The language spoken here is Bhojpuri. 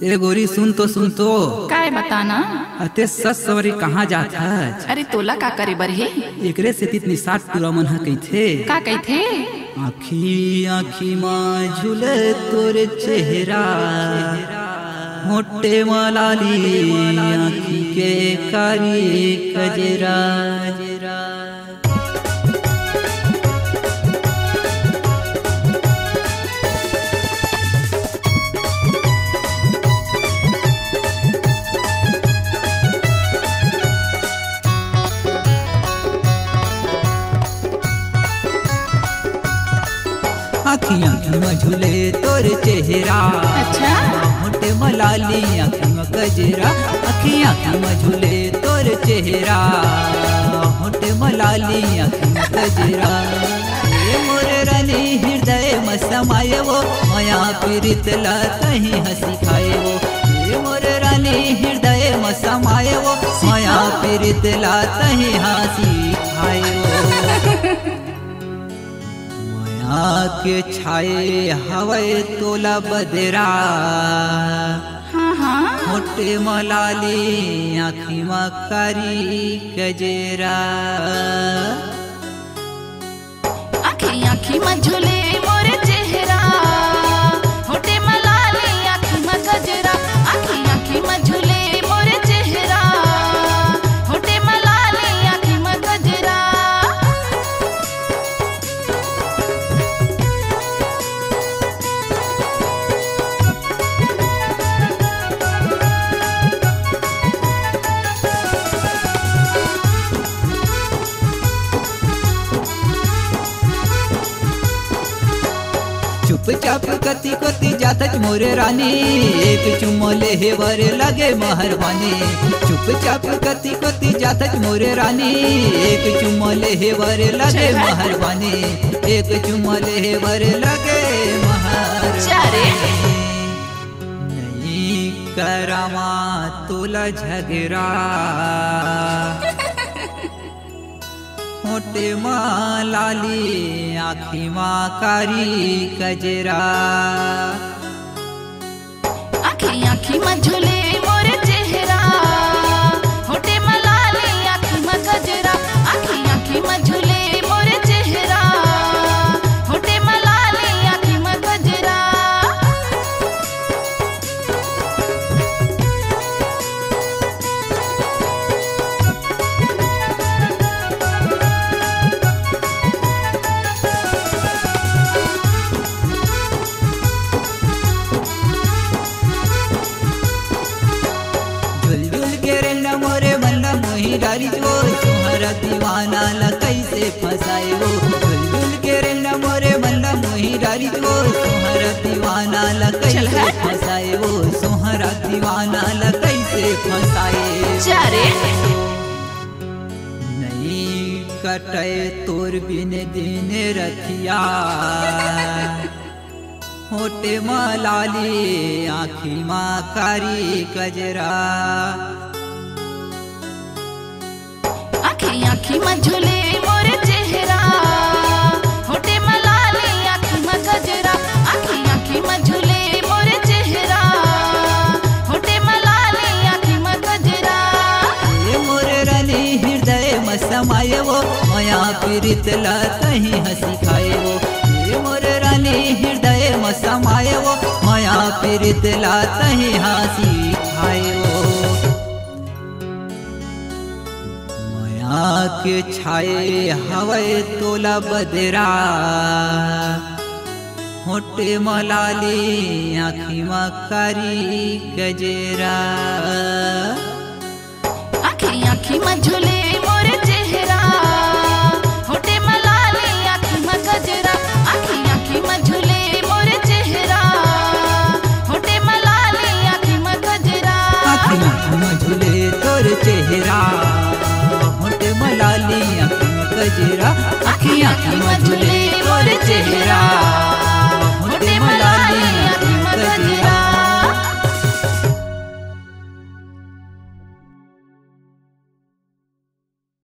ए गोरी सुन तो काय बताना। अते सस सवरी कहाँ जात है? अरे तोला का करे बर हे? एकरे से तितनी साठ पूरा मन कइथे का कइथे? आखी आखी माँ झूले तोरे चेहरा, मोटे मलाली आखी के कारी कजरा। आखी आखी में झूले तोर चेहरा, अच्छा मोटे मलाली आखी में गजरा। आखी आखी में झूले तोर चेहरा, मोटे मलाली आखी में गजरा। ये मोरे रानी हृदय में समाये वो, माया पीड़ित ला कहीं हंसी खाए वो। ये मोरे रानी हृदय में समाये वो, माया पीड़ित ला कहीं हंसी खाए वो। के छाए हवे तोला बदरा, हाँ हाँ मोटे मलाली आखी मकारी कजरा। आखी आखी में झूले मोरे चेहरा, होटे मलाली आखी में गजरा। आखी आखी में झूले मोरे चेहरा, होटे मलाली आखी में गजरा। चुपचाप कति कति जातच मोरे रानी, एक चुमले हे वरे लगे मेहरबानी। चुपचाप कति कति जातच मोरे रानी, एक चुमले हे वरे लगे मेहरबानी। एक चुमले हे वरे लगे मेहरबानी। नहीं करामा तोला झगड़ा, मोटे मलाली आखी माँ कारी कजरा। आखी आखी में झूले मोरे चेहरा, होटे मलाली आखी में गजरा। आखी आखी में झूले मोरे चेहरा, होटे मलाली आखी में गजरा। मोरे मन मोही डाली जो, तुम्हारा दीवाना ला कैसे फसाए वो। झुलझुल के रंग मोरे मन मोही डाली जो, तुम्हारा दीवाना ला कैसे फसाए वो। तुम्हारा दीवाना ला कैसे फसाए। चारे नहीं कटे तोर बिन दिन रखिया, होटे मलाली आखी माँ कारी कजरा। आखी आखी में झूले मोरे चेहरा, होटे मलाली आखी में गजरा। आखी आखी में झूले मोरे चेहरा, होटे मलाली आखी में गजरा। ये मोरे रानी हृदय में समाये वो, माया पीड़ित ला कहीं हंसी खाए वो। ये मोरे रानी हृदय में समाये वो, माया पीड़ित ला कहीं हंसी खाए वो। के छाए हवे तोला बदरा, होटे मलाली आखी मकारी गजरा। आखी आखी में झूले मोरे चेहरा, होटे मलाली आखी में गजरा। आखी आखी में झूले मोरे चेहरा, होटे मलाली आखी में गजरा। आखी आखी में झूले तोर चेहरा, मलाली आखी में गजरा। आखी आखी में झूले तोर चेहरा, मोटे मलाली आखी में गजरा।